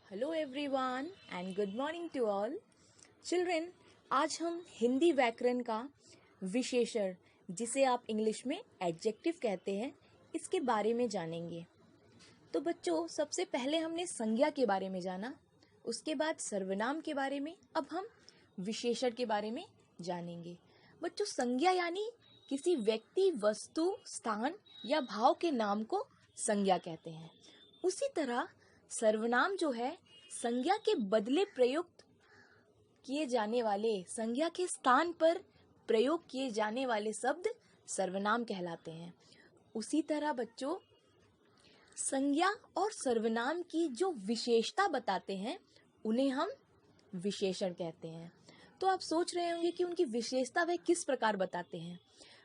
Hello everyone and good morning to all children. आज हम हिंदी व्याकरण का विशेषण, जिसे आप इंग्लिश में एडजेक्टिव कहते हैं, इसके बारे में जानेंगे। तो बच्चों, सबसे पहले हमने संज्ञा के बारे में जाना, उसके बाद सर्वनाम के बारे में, अब हम विशेषण के बारे में जानेंगे। बच्चों, संज्ञा यानी किसी व्यक्ति, वस्तु, स्थान या भाव के नाम को संज्ञा कहते हैं। उसी तरह सर्वनाम जो है, संज्ञा के बदले प्रयुक्त किए जाने वाले, संज्ञा के स्थान पर प्रयोग किए जाने वाले शब्द सर्वनाम कहलाते हैं। उसी तरह बच्चों, संज्ञा और सर्वनाम की जो विशेषता बताते हैं, उन्हें हम विशेषण कहते हैं। तो आप सोच रहे होंगे कि उनकी विशेषता वह किस प्रकार बताते हैं।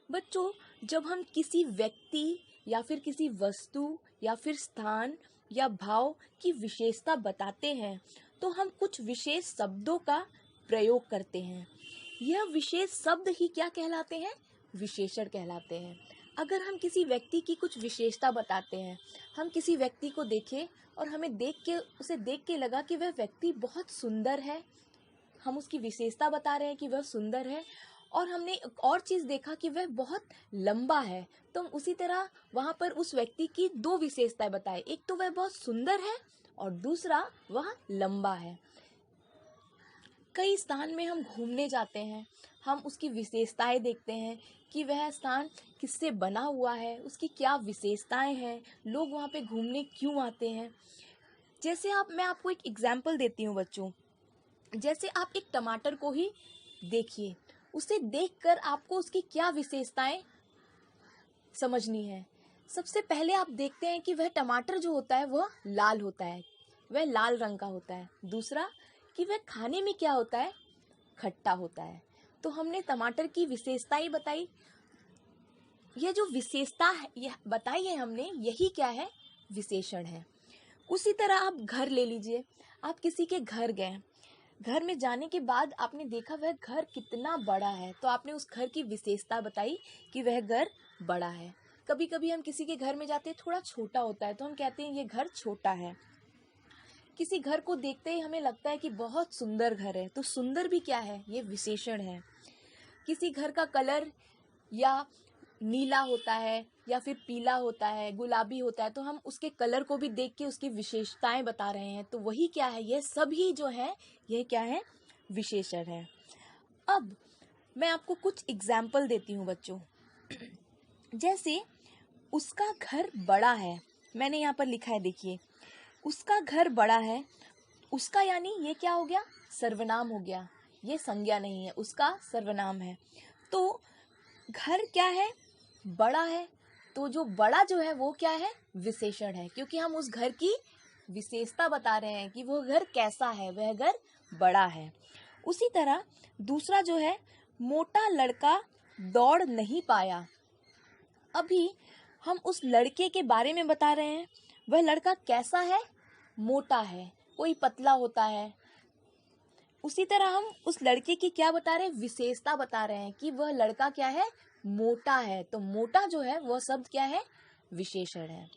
बच्चों, जब हम किसी व्यक्ति या फिर किसी वस्तु या फिर स्थान या भाव की विशेषता बताते हैं, तो हम कुछ विशेष शब्दों का प्रयोग करते हैं। यह विशेष शब्द ही क्या कहलाते हैं? विशेषण कहलाते हैं। अगर हम किसी व्यक्ति की कुछ विशेषता बताते हैं, हम किसी व्यक्ति को देखें और हमें उसे देख के लगा कि वह व्यक्ति बहुत सुंदर है, हम उसकी विशेषता बता रहे हैं कि वह सुंदर है, और हमने एक और चीज़ देखा कि वह बहुत लंबा है, तो हम उसी तरह वहाँ पर उस व्यक्ति की दो विशेषताएं बताए। एक तो वह बहुत सुंदर है और दूसरा वह लंबा है। कई स्थान में हम घूमने जाते हैं, हम उसकी विशेषताएं देखते हैं कि वह स्थान किससे बना हुआ है, उसकी क्या विशेषताएं हैं, लोग वहाँ पे घूमने क्यों आते हैं। जैसे मैं आपको एक एग्जाम्पल देती हूँ बच्चों। जैसे आप एक टमाटर को ही देखिए, उसे देखकर आपको उसकी क्या विशेषताएं समझनी है। सबसे पहले आप देखते हैं कि वह टमाटर जो होता है वह लाल होता है, वह लाल रंग का होता है। दूसरा कि वह खाने में क्या होता है? खट्टा होता है। तो हमने टमाटर की विशेषताएं बताई। यह जो विशेषता है, यह बताई है हमने, यही क्या है? विशेषण है। उसी तरह आप घर ले लीजिए। आप किसी के घर गए, घर में जाने के बाद आपने देखा वह घर कितना बड़ा है, तो आपने उस घर की विशेषता बताई कि वह घर बड़ा है। कभी कभी हम किसी के घर में जाते हैं, थोड़ा छोटा होता है, तो हम कहते हैं ये घर छोटा है। किसी घर को देखते ही हमें लगता है कि बहुत सुंदर घर है, तो सुंदर भी क्या है? ये विशेषण है। किसी घर का कलर या नीला होता है या फिर पीला होता है, गुलाबी होता है, तो हम उसके कलर को भी देख के उसकी विशेषताएं बता रहे हैं। तो वही क्या है? यह सभी जो है, यह क्या है? विशेषण है। अब मैं आपको कुछ एग्जाम्पल देती हूँ बच्चों। जैसे उसका घर बड़ा है, मैंने यहाँ पर लिखा है, देखिए, उसका घर बड़ा है। उसका यानी ये क्या हो गया? सर्वनाम हो गया, ये संज्ञा नहीं है, उसका सर्वनाम है। तो घर क्या है? बड़ा है। तो जो बड़ा जो है वो क्या है? विशेषण है, क्योंकि हम उस घर की विशेषता बता रहे हैं कि वो घर कैसा है, वह घर बड़ा है। उसी तरह दूसरा जो है, मोटा लड़का दौड़ नहीं पाया। अभी हम उस लड़के के बारे में बता रहे हैं, वह लड़का कैसा है? मोटा है, कोई पतला होता है। उसी तरह हम उस लड़के की क्या बता रहे हैं? विशेषता बता रहे हैं कि वह लड़का क्या है? मोटा है। तो मोटा जो है वह शब्द क्या है? विशेषण है।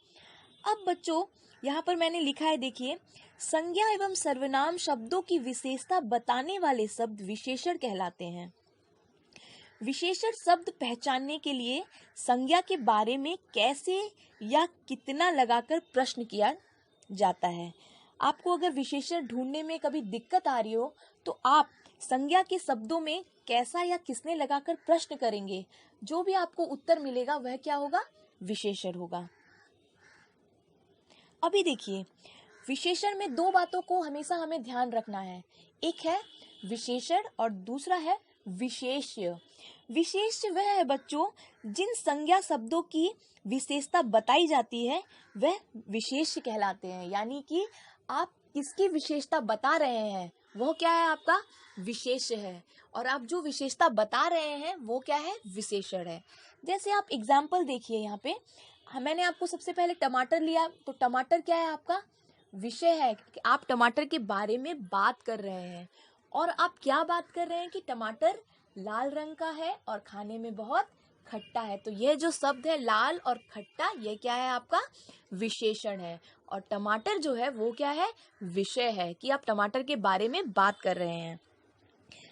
अब बच्चों, यहाँ पर मैंने लिखा है, देखिए, संज्ञा एवं सर्वनाम शब्दों की विशेषता बताने वाले शब्द विशेषण कहलाते हैं। विशेषण शब्द पहचानने के लिए संज्ञा के बारे में कैसे या कितना लगाकर प्रश्न किया जाता है। आपको अगर विशेषण ढूंढने में कभी दिक्कत आ रही हो, तो आप संज्ञा के शब्दों में कैसा या किसने लगाकर प्रश्न करेंगे, जो भी आपको उत्तर मिलेगा वह क्या होगा? विशेषण होगा। अभी देखिए, विशेषण में दो बातों को हमेशा हमें ध्यान रखना है। एक है विशेषण और दूसरा है विशेष्य। विशेष्य वह है बच्चों, जिन संज्ञा शब्दों की विशेषता बताई जाती है वह विशेष्य कहलाते हैं। यानी कि आप किसकी विशेषता बता रहे हैं वो क्या है? आपका विशेष्य है, और आप जो विशेषता बता रहे हैं वो क्या है? विशेषण है। जैसे आप एग्जाम्पल देखिए, यहाँ पे मैंने आपको सबसे पहले टमाटर लिया, तो टमाटर क्या है? आपका विषय है कि आप टमाटर के बारे में बात कर रहे हैं, और आप क्या बात कर रहे हैं कि टमाटर लाल रंग का है और खाने में बहुत खट्टा है। तो यह जो शब्द है लाल और खट्टा, ये क्या है आपका विशेषण है। और टमाटर जो है वो क्या है, विषय है कि आप टमाटर के बारे में बात कर रहे हैं।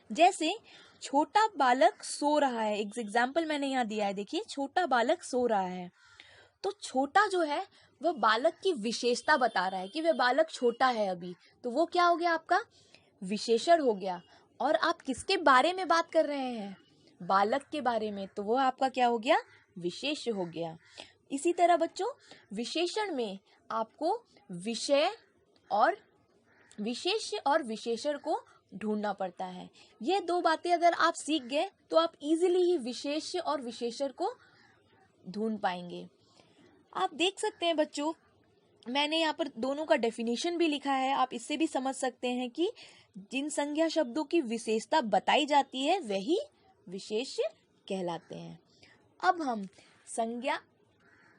जैसे छोटा बालक सो रहा है, एक एग्जाम्पल मैंने यहाँ दिया है, देखिए छोटा बालक सो रहा है। तो छोटा जो है वह बालक की विशेषता बता रहा है कि वह बालक छोटा है अभी, तो वो क्या हो गया आपका विशेषण हो गया। और आप किसके बारे में बात कर रहे हैं, बालक के बारे में, तो वो आपका क्या हो गया विशेष्य हो गया। इसी तरह बच्चों विशेषण में आपको विषय और विशेष्य और विशेषण को ढूंढना पड़ता है। ये दो बातें अगर आप सीख गए तो आप इजीली ही विशेष्य और विशेषण को ढूंढ पाएंगे। आप देख सकते हैं बच्चों, मैंने यहाँ पर दोनों का डेफिनेशन भी लिखा है, आप इससे भी समझ सकते हैं कि जिन संज्ञा शब्दों की विशेषता बताई जाती है वही विशेष्य कहलाते हैं। अब हम संज्ञा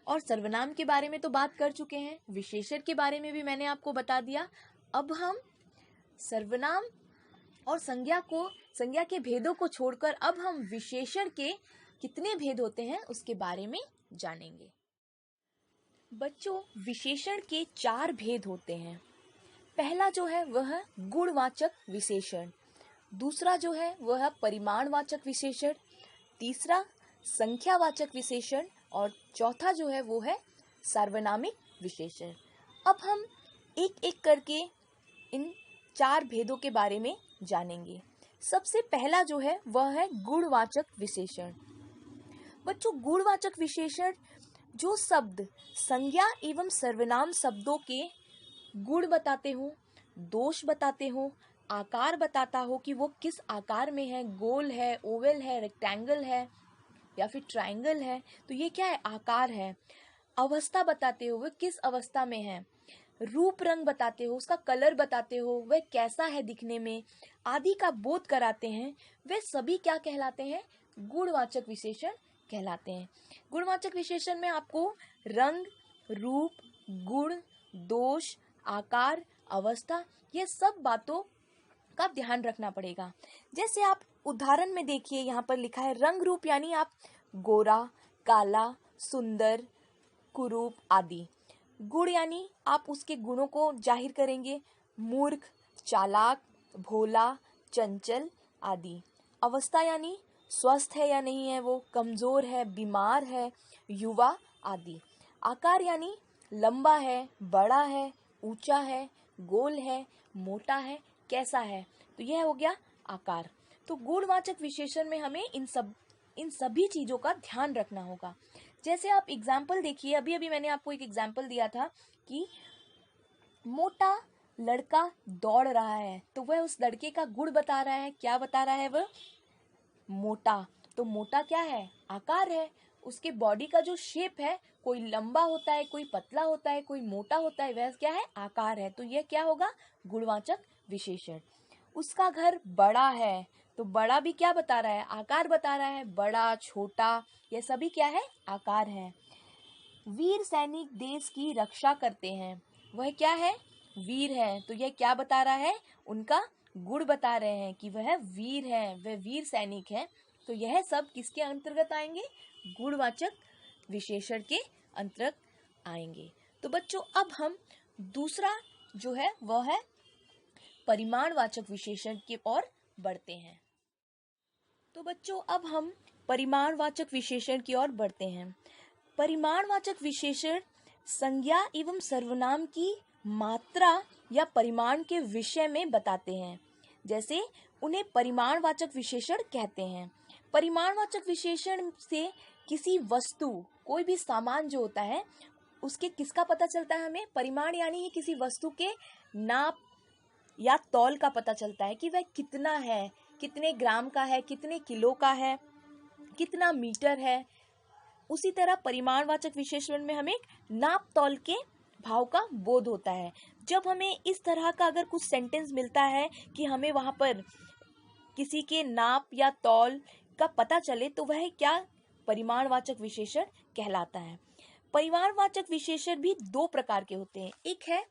और सर्वनाम के बारे में तो बात कर चुके हैं, विशेषण के बारे में भी मैंने आपको बता दिया। अब हम सर्वनाम और संज्ञा के भेदों को छोड़कर अब हम विशेषण के कितने भेद होते हैं उसके बारे में जानेंगे। बच्चों विशेषण के 4 भेद होते हैं। पहला जो है वह गुणवाचक विशेषण, दूसरा जो है वह परिमाणवाचक विशेषण, तीसरा संख्यावाचक विशेषण और चौथा जो है वो है सार्वनामिक विशेषण। अब हम एक एक करके इन 4 भेदों के बारे में जानेंगे। सबसे पहला जो है वह है गुणवाचक विशेषण। बच्चों गुणवाचक विशेषण जो शब्द संज्ञा एवं सर्वनाम शब्दों के गुण बताते हो, दोष बताते हो, आकार बताता हो कि वो किस आकार में है, गोल है, ओवल है, रेक्टेंगल है या फिर ट्रायंगल है, तो ये क्या है आकार है। अवस्था बताते हो वह किस अवस्था में है, रूप रंग बताते हो, उसका कलर बताते हो, वह कैसा है दिखने में आदि का बोध कराते हैं, वे सभी क्या कहलाते हैं गुणवाचक विशेषण कहलाते हैं। गुणवाचक विशेषण में आपको रंग, रूप, गुण, दोष, आकार, अवस्था ये सब बातों का ध्यान रखना पड़ेगा। जैसे आप उदाहरण में देखिए यहाँ पर लिखा है रंग रूप, यानी आप गोरा, काला, सुंदर, कुरूप आदि। गुण यानी आप उसके गुणों को जाहिर करेंगे, मूर्ख, चालाक, भोला, चंचल आदि। अवस्था यानी स्वस्थ है या नहीं है वो, कमजोर है, बीमार है, युवा आदि। आकार यानी लंबा है, बड़ा है, ऊंचा है, गोल है, मोटा है, कैसा है, तो यह हो गया आकार। तो गुणवाचक विशेषण में हमें इन सभी चीजों का ध्यान रखना होगा। जैसे आप एग्जाम्पल देखिए, अभी अभी मैंने आपको एक एग्जाम्पल दिया था कि मोटा लड़का दौड़ रहा है, तो वह उस लड़के का गुण बता रहा है, क्या बता रहा है वह मोटा। तो मोटा क्या है आकार है, उसके बॉडी का जो शेप है, कोई लंबा होता है, कोई पतला होता है, कोई मोटा होता है, वह क्या है आकार है, तो यह क्या होगा गुणवाचक विशेषण। उसका घर बड़ा है, तो बड़ा भी क्या बता रहा है आकार बता रहा है, बड़ा, छोटा, यह सभी क्या है आकार है। वीर सैनिक देश की रक्षा करते हैं, वह क्या है वीर है, तो यह क्या बता रहा है उनका गुण बता रहे हैं कि वह वीर है, वह वीर सैनिक है। तो यह सब किसके अंतर्गत आएंगे गुणवाचक विशेषण के अंतर्गत आएंगे। तो बच्चों अब हम दूसरा जो है वह है परिमाणवाचक विशेषण की ओर बढ़ते हैं। तो बच्चों अब हम परिमाणवाचक विशेषण की ओर बढ़ते हैं। परिमाणवाचक विशेषण संज्ञा एवं सर्वनाम की मात्रा या परिमाण के विषय में बताते हैं, जैसे उन्हें परिमाणवाचक विशेषण कहते हैं। परिमाणवाचक विशेषण से किसी वस्तु, कोई भी सामान जो होता है उसके किसका पता चलता है हमें, परिमाण यानी किसी वस्तु के नाप या तौल का पता चलता है कि वह कितना है, कितने ग्राम का है, कितने किलो का है, कितना मीटर है। उसी तरह परिमाणवाचक विशेषण में हमें नाप तौल के भाव का बोध होता है। जब हमें इस तरह का अगर कुछ सेंटेंस मिलता है कि हमें वहाँ पर किसी के नाप या तौल का पता चले, तो वह क्या परिमाणवाचक विशेषण कहलाता है। परिमाणवाचक विशेषण भी 2 प्रकार के होते हैं, एक है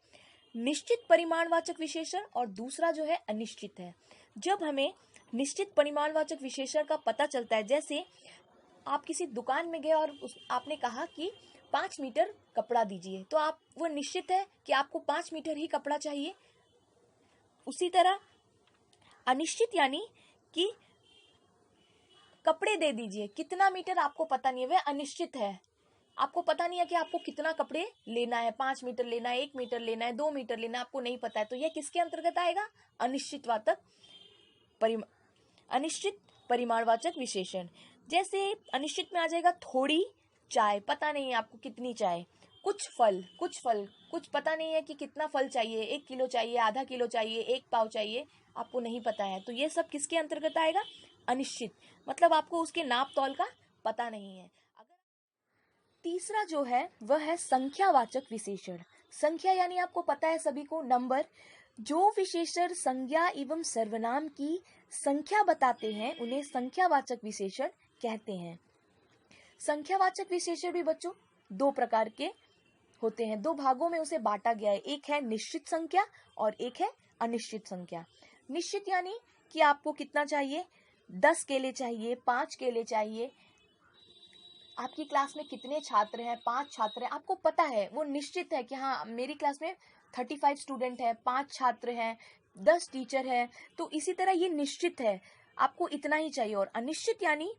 निश्चित परिमाणवाचक विशेषण और दूसरा जो है अनिश्चित है। जब हमें निश्चित परिमाणवाचक विशेषण का पता चलता है, जैसे आप किसी दुकान में गए और आपने कहा कि 5 मीटर कपड़ा दीजिए, तो आप वो निश्चित है कि आपको 5 मीटर ही कपड़ा चाहिए। उसी तरह अनिश्चित यानी कि कपड़े दे दीजिए, कितना मीटर आपको पता नहीं है, वह अनिश्चित है। आपको पता नहीं है कि आपको कितना कपड़े लेना है, 5 मीटर लेना है, 1 मीटर लेना है, 2 मीटर लेना है, आपको नहीं पता है, तो यह किसके अंतर्गत आएगा? अनिश्चित परिमाणवाचक विशेषण। जैसे अनिश्चित में आ जाएगा थोड़ी चाय, पता नहीं है आपको कितनी चाय। कुछ फल, कुछ पता नहीं है कि कितना फल चाहिए, 1 किलो चाहिए, आधा किलो चाहिए, 1 पाव चाहिए, आपको नहीं पता है, तो ये सब किसके अंतर्गत आएगा? अनिश्चित, मतलब आपको उसके नाप तौल का पता नहीं है। तीसरा जो है वह है संख्यावाचक विशेषण। संख्या यानी आपको पता है सभी को, नंबर। जो विशेषण संज्ञा एवं सर्वनाम की संख्या बताते हैं उन्हें संख्यावाचक विशेषण कहते हैं। संख्यावाचक विशेषण भी बच्चों 2 प्रकार के होते हैं, 2 भागों में उसे बांटा गया है। एक है निश्चित संख्या और एक है अनिश्चित संख्या। निश्चित यानी कि आपको कितना चाहिए, 10 केले चाहिए, 5 केले चाहिए। आपकी क्लास में कितने छात्र हैं, 5 छात्र हैं, आपको पता है, वो निश्चित है कि हाँ मेरी क्लास में 35 स्टूडेंट हैं, 5 छात्र हैं, 10 टीचर हैं, तो इसी तरह ये निश्चित है, आपको इतना ही चाहिए। और अनिश्चित यानी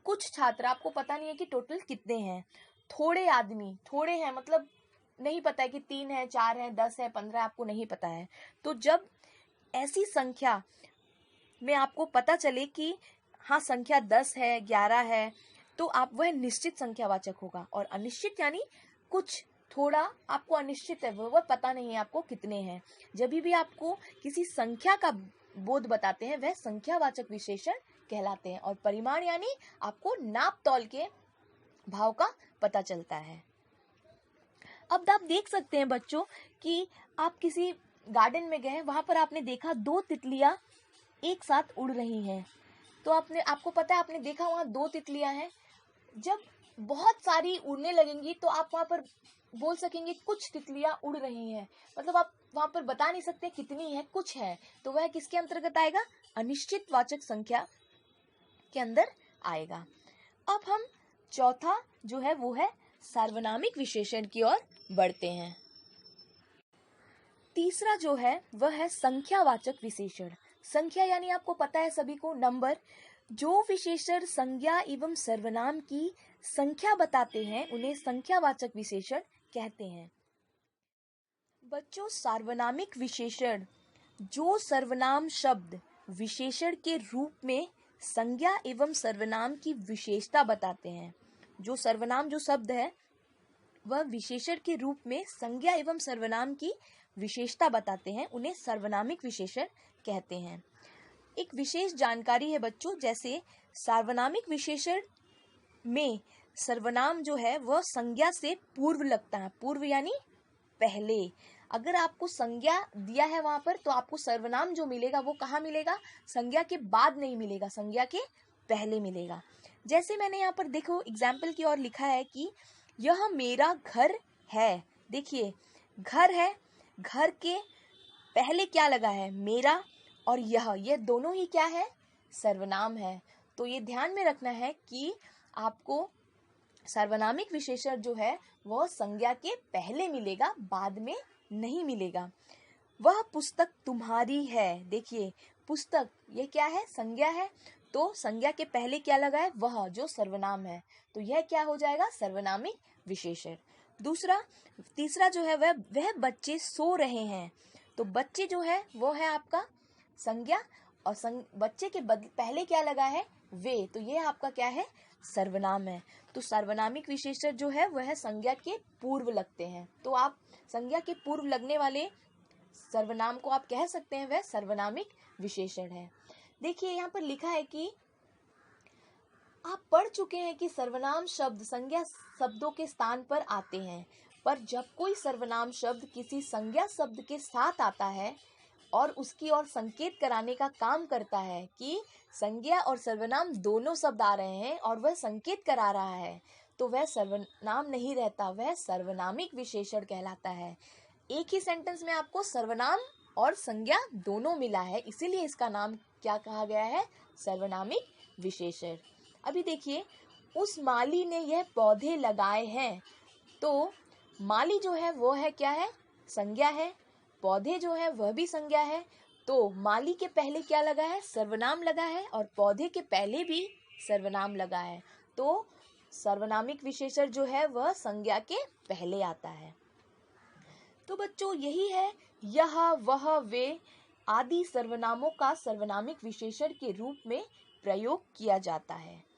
कुछ छात्र, आपको पता नहीं है कि टोटल कितने हैं। थोड़े आदमी, थोड़े हैं मतलब नहीं पता है कि 3 है, 4 है, 10 है, 15 है, आपको नहीं पता है। तो जब ऐसी संख्या में आपको पता चले कि हाँ संख्या 10 है, 11 है, तो आप वह निश्चित संख्यावाचक होगा। और अनिश्चित यानी कुछ, थोड़ा आपको अनिश्चित है, वह पता नहीं है आपको कितने हैं। जब भी आपको किसी संख्या का बोध बताते हैं वह संख्यावाचक विशेषण कहलाते हैं। और परिमाण यानी आपको नाप तौल के भाव का पता चलता है। अब आप देख सकते हैं बच्चों कि आप किसी गार्डन में गए, वहां पर आपने देखा 2 तितलियां एक साथ उड़ रही हैं। तो आपको पता है, आपने देखा वहां 2 तितलियां हैं। जब बहुत सारी उड़ने लगेंगी तो आप वहां पर बोल सकेंगे कुछ तितलियां उड़ रही हैं, मतलब आप वहां पर बता नहीं सकते कितनी है, कुछ है, तो वह किसके अंतर्गत आएगा? अनिश्चित वाचक संख्या के अंदर आएगा। अब हम चौथा जो है वो है सार्वनामिक विशेषण की ओर बढ़ते हैं। तीसरा जो है वह है संख्यावाचक विशेषण। संख्या यानी आपको पता है सभी को, नंबर। जो विशेषण संज्ञा एवं सर्वनाम की संख्या बताते हैं उन्हें संख्यावाचक विशेषण कहते हैं। बच्चों, सार्वनामिक विशेषण जो सर्वनाम शब्द विशेषण के रूप में संज्ञा एवं सर्वनाम की विशेषता बताते हैं। जो सर्वनाम जो शब्द है वह विशेषण के रूप में संज्ञा एवं सर्वनाम की विशेषता बताते हैं, उन्हें सार्वनामिक विशेषण कहते हैं। एक विशेष जानकारी है बच्चों, जैसे सार्वनामिक विशेषण में सर्वनाम जो है वह संज्ञा से पूर्व लगता है। पूर्व यानी पहले। अगर आपको संज्ञा दिया है वहां पर, तो आपको सर्वनाम जो मिलेगा वो कहाँ मिलेगा? संज्ञा के बाद नहीं मिलेगा, संज्ञा के पहले मिलेगा। जैसे मैंने यहाँ पर देखो एग्जाम्पल की ओर लिखा है कि यह मेरा घर है। देखिए घर है, घर के पहले क्या लगा है? मेरा। और यह दोनों ही क्या है? सर्वनाम है। तो ये ध्यान में रखना है कि आपको सार्वनामिक विशेषण जो है वह संज्ञा के पहले मिलेगा, बाद में नहीं मिलेगा। वह पुस्तक तुम्हारी है। देखिए पुस्तक ये क्या है? संज्ञा है, तो संज्ञा के पहले क्या लगा है? वह, जो सर्वनाम है, तो यह क्या हो जाएगा? सर्वनामिक विशेषण। तीसरा जो है वह बच्चे सो रहे हैं। तो बच्चे जो है वो है आपका संज्ञा, और बच्चे के पहले क्या लगा है? वे, तो ये आपका क्या है? सर्वनाम है। तो सार्वनामिक विशेषण जो है वह संज्ञा के पूर्व लगते हैं। तो आप संज्ञा के पूर्व लगने वाले सर्वनाम को आप कह सकते हैं वह सर्वनामिक विशेषण है। देखिए यहाँ पर लिखा है कि आप पढ़ चुके हैं कि सर्वनाम शब्द संज्ञा शब्दों के स्थान पर आते हैं, पर जब कोई सर्वनाम शब्द किसी संज्ञा शब्द के साथ आता है और उसकी ओर संकेत कराने का काम करता है कि संज्ञा और सर्वनाम दोनों शब्द आ रहे हैं और वह संकेत करा रहा है, तो वह सर्वनाम नहीं रहता, वह सर्वनामिक विशेषण कहलाता है। एक ही सेंटेंस में आपको सर्वनाम और संज्ञा दोनों मिला है, इसीलिए इसका नाम क्या कहा गया है? सर्वनामिक विशेषण। अभी देखिए उस माली ने यह पौधे लगाए हैं। तो माली जो है वो है क्या है? संज्ञा है। पौधे जो है वह भी संज्ञा है। तो माली के पहले क्या लगा है? सर्वनाम लगा है, और पौधे के पहले भी सर्वनाम लगा है। तो सर्वनामिक विशेषण जो है वह संज्ञा के पहले आता है। तो बच्चों यही है, यह, वह, वे आदि सर्वनामों का सर्वनामिक विशेषण के रूप में प्रयोग किया जाता है।